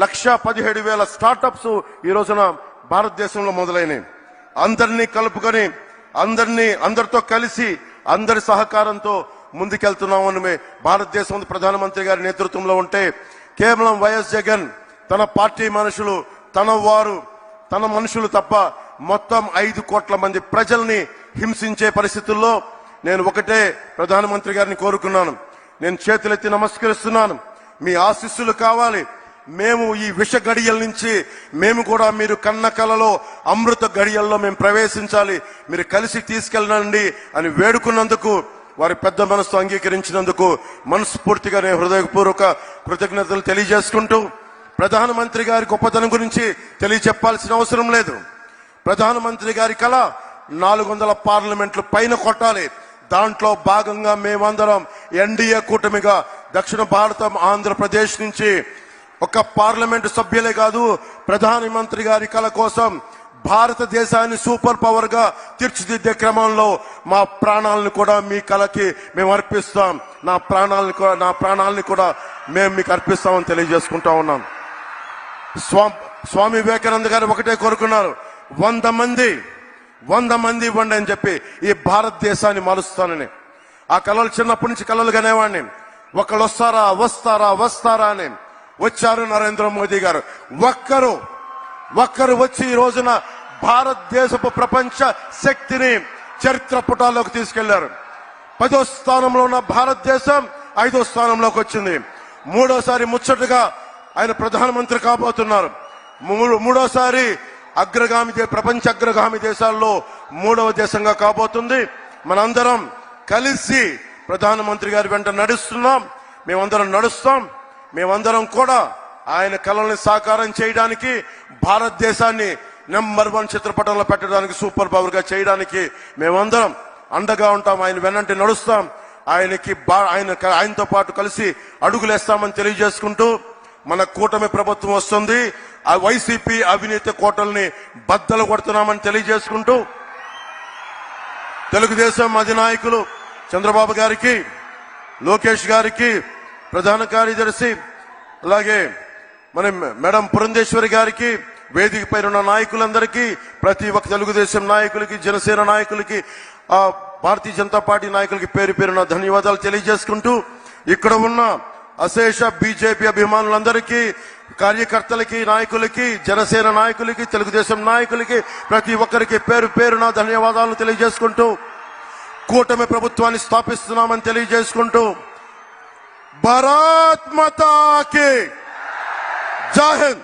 1,17,000 startups ఈ రోజున భారతదేశంలో మొదలైనవి. అందరినీ కలుపుకొని అందరితో కలిసి అందరి సహకారంతో ముందుకెళ్తున్నామని భారతదేశం ప్రధానమంత్రి గారి నేతృత్వంలో ఉంటే కేవలం వైఎస్ జగన్ తన పార్టీ మనుషులు తన మనుషులు తప్ప మొత్తం 5 కోట్ల మంది ప్రజల్ని హింసించే పరిస్థితుల్లో నేను ఒకటే ప్రధానమంత్రి గారిని కోరుకున్నాను. నేను చేతులెత్తి నమస్కరిస్తున్నాను. మీ ఆశీస్సులు కావాలి. మేము ఈ విష గడియల నుంచి మేము కూడా మీరు కన్న కలలో అమృత గడియల్లో మేము ప్రవేశించాలి, మీరు కలిసి తీసుకెళ్ళండి అని వేడుకున్నందుకు, వారి పెద్ద మనసుతో అంగీకరించినందుకు మనస్ఫూర్తిగా నేను హృదయపూర్వక కృతజ్ఞతలు తెలియజేసుకుంటూ, ప్రధానమంత్రి గారి గొప్పతనం గురించి తెలియచెప్పాల్సిన అవసరం లేదు. ప్రధానమంత్రి గారి కళ 400 పార్లమెంట్లు పైన కొట్టాలి. దాంట్లో భాగంగా మేమందరం ఎన్డీఏ కూటమిగా దక్షిణ భారతం ఆంధ్రప్రదేశ్ నుంచి ఒక పార్లమెంటు సభ్యులే కాదు, ప్రధానమంత్రి గారి కళ కోసం భారతదేశాన్ని సూపర్ పవర్ గా తీర్చిదిద్దే క్రమంలో మా ప్రాణాలను కూడా మీ కళకి మేము అర్పిస్తాం. నా ప్రాణాలని కూడా మేము మీకు అర్పిస్తామని తెలియజేసుకుంటా ఉన్నాం. స్వామి వివేకానంద గారు ఒకటే కోరుకున్నారు, 100 మంది ఇవ్వండి అని చెప్పి ఈ భారతదేశాన్ని మారుస్తానని. ఆ కళలు చిన్నప్పటి నుంచి కళలు కనేవాడిని. ఒకళ్ళు వస్తారా అని. వచ్చారు నరేంద్ర మోదీ గారు. ఒక్కరు వచ్చి ఈ రోజున భారతదేశపు ప్రపంచ శక్తిని చరిత్ర పుటాల్లోకి తీసుకెళ్లారు. 10వ స్థానంలో ఉన్న భారతదేశం 5వ స్థానంలోకి వచ్చింది. 3వసారి ముచ్చటగా ఆయన ప్రధానమంత్రి కాబోతున్నారు. 3వసారి ప్రపంచ అగ్రగామి దేశాల్లో 3వ దేశంగా కాబోతుంది. మనందరం కలిసి ప్రధానమంత్రి గారి వెంట నడుస్తున్నాం. మేమందరం నడుస్తాం. మేమందరం కూడా ఆయన కళల్ని సాకారం చేయడానికి, భారతదేశాన్ని నెంబర్ 1 చిత్రపటంలో పెట్టడానికి, సూపర్ పవర్ గా చేయడానికి మేమందరం అండగా ఉంటాం. ఆయన వెన్నంటి నడుస్తాం. ఆయనతో పాటు కలిసి అడుగులేస్తామని తెలియజేసుకుంటూ, మన కూటమి ప్రభుత్వం వస్తుంది. ఆ వైసీపీ అవినీతి కోటల్ని బద్దలు కొడుతున్నామని తెలియజేసుకుంటూ, తెలుగుదేశం అధినాయకులు చంద్రబాబు గారికి, లోకేష్ గారికి, ప్రధాన కార్యదర్శి అలాగే మన మేడం పురంధేశ్వరి గారికి, వేదిక పైన ఉన్న నాయకులందరికీ, ప్రతి ఒక్క తెలుగుదేశం నాయకులకి, జనసేన నాయకులకి, భారతీయ జనతా పార్టీ నాయకులకి పేరున ధన్యవాదాలు తెలియజేసుకుంటూ, ఇక్కడ ఉన్న అశేష బీజేపీ అభిమానులందరికీ, కార్యకర్తలకి, నాయకులకి, జనసేన నాయకులకి, తెలుగుదేశం నాయకులకి, ప్రతి ఒక్కరికి పేరున ధన్యవాదాలు తెలియజేసుకుంటూ, కూటమి ప్రభుత్వాన్ని స్థాపిస్తున్నామని తెలియజేసుకుంటూ, భారత్ మాతా కీ జై హింద్.